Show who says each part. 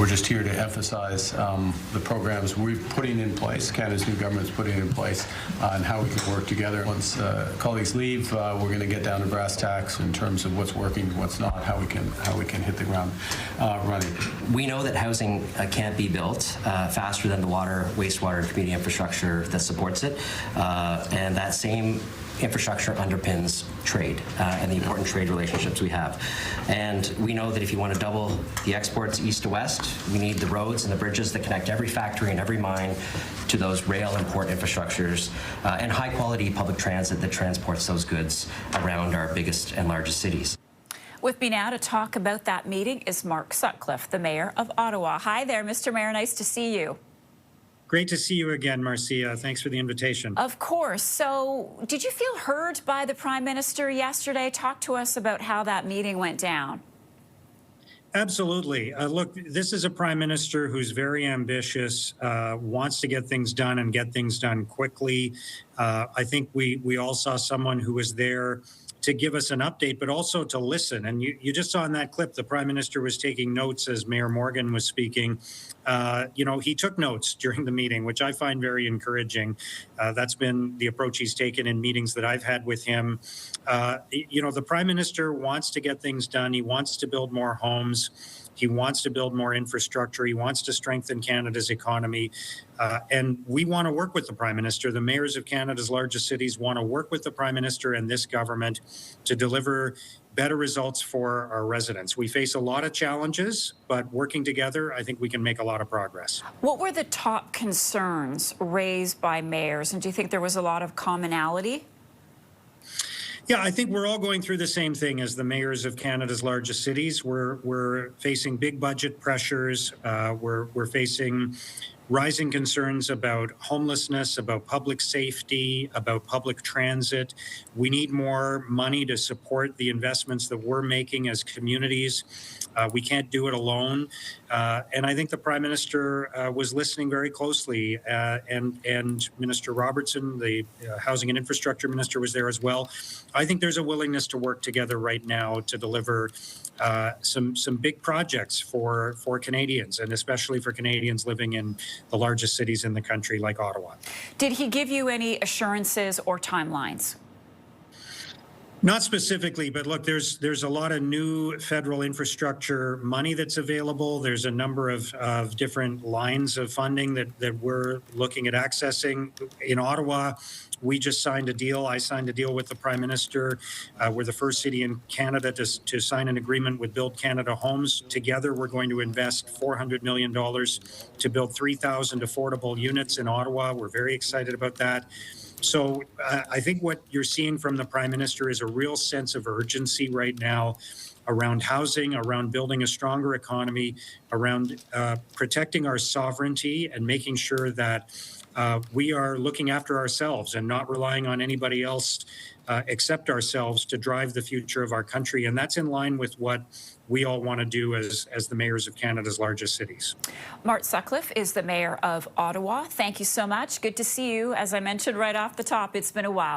Speaker 1: We're just here to emphasize the programs we're putting in place, Canada's new government's putting in place, and how we can work together. Once colleagues leave, we're going to get down to brass tacks in terms of what's working, what's not, how we can hit the ground running.
Speaker 2: We know that housing can't be built faster than the water, wastewater, and community infrastructure that supports it, and that same infrastructure underpins trade and the important trade relationships we have. And we know that if you want to double the exports east to west, we need the roads and the bridges that connect every factory and every mine to those rail and port infrastructures, and high quality public transit that transports those goods around our biggest and largest cities.
Speaker 3: With me now to talk about that meeting is Mark Sutcliffe, the Mayor of Ottawa. Hi there, Mr. Mayor. Nice to see you.
Speaker 4: Great to see you again, Marcia. Thanks for the invitation.
Speaker 3: Of course. So, did you feel heard by the Prime Minister yesterday? Talk to us about how that meeting went down.
Speaker 4: Absolutely. Look, this is a Prime Minister who's very ambitious, wants to get things done and get things done quickly. I think we all saw someone who was there to give us an update, but also to listen. And you just saw in that clip, the Prime Minister was taking notes as Mayor Morgan was speaking. He took notes during the meeting, which I find very encouraging. That's been the approach he's taken in meetings that I've had with him. The Prime Minister wants to get things done. He wants to build more homes. He wants to build more infrastructure. He wants to strengthen Canada's economy. And we want to work with the Prime Minister. The mayors of Canada's largest cities want to work with the Prime Minister and this government to deliver better results for our residents. We face a lot of challenges, but working together, I think we can make a lot of progress.
Speaker 3: What were the top concerns raised by mayors? And do you think there was a lot of commonality?
Speaker 4: Yeah, I think we're all going through the same thing as the mayors of Canada's largest cities. We're facing big budget pressures. We're facing rising concerns about homelessness, about public safety, about public transit. We need more money to support the investments that we're making as communities. We can't do it alone. And I think the Prime Minister was listening very closely, and Minister Robertson, the Housing and Infrastructure Minister, was there as well. I think there's a willingness to work together right now to deliver some big projects for Canadians, and especially for Canadians living in the largest cities in the country like Ottawa.
Speaker 3: Did he give you any assurances or timelines?
Speaker 4: Not specifically, but look, there's a lot of new federal infrastructure money that's available. There's a number of different lines of funding that we're looking at accessing. In Ottawa, we just signed a deal. I signed a deal with the Prime Minister. We're the first city in Canada to sign an agreement with Build Canada Homes. Together, we're going to invest $400 million to build 3,000 affordable units in Ottawa. We're very excited about that. So I think what you're seeing from the Prime Minister is a real sense of urgency right now around housing, around building a stronger economy, around protecting our sovereignty and making sure that we are looking after ourselves and not relying on anybody else except ourselves to drive the future of our country. And that's in line with what we all want to do as the mayors of Canada's largest cities.
Speaker 3: Mark Sutcliffe is the Mayor of Ottawa. Thank you so much. Good to see you. As I mentioned right off the top, it's been a while.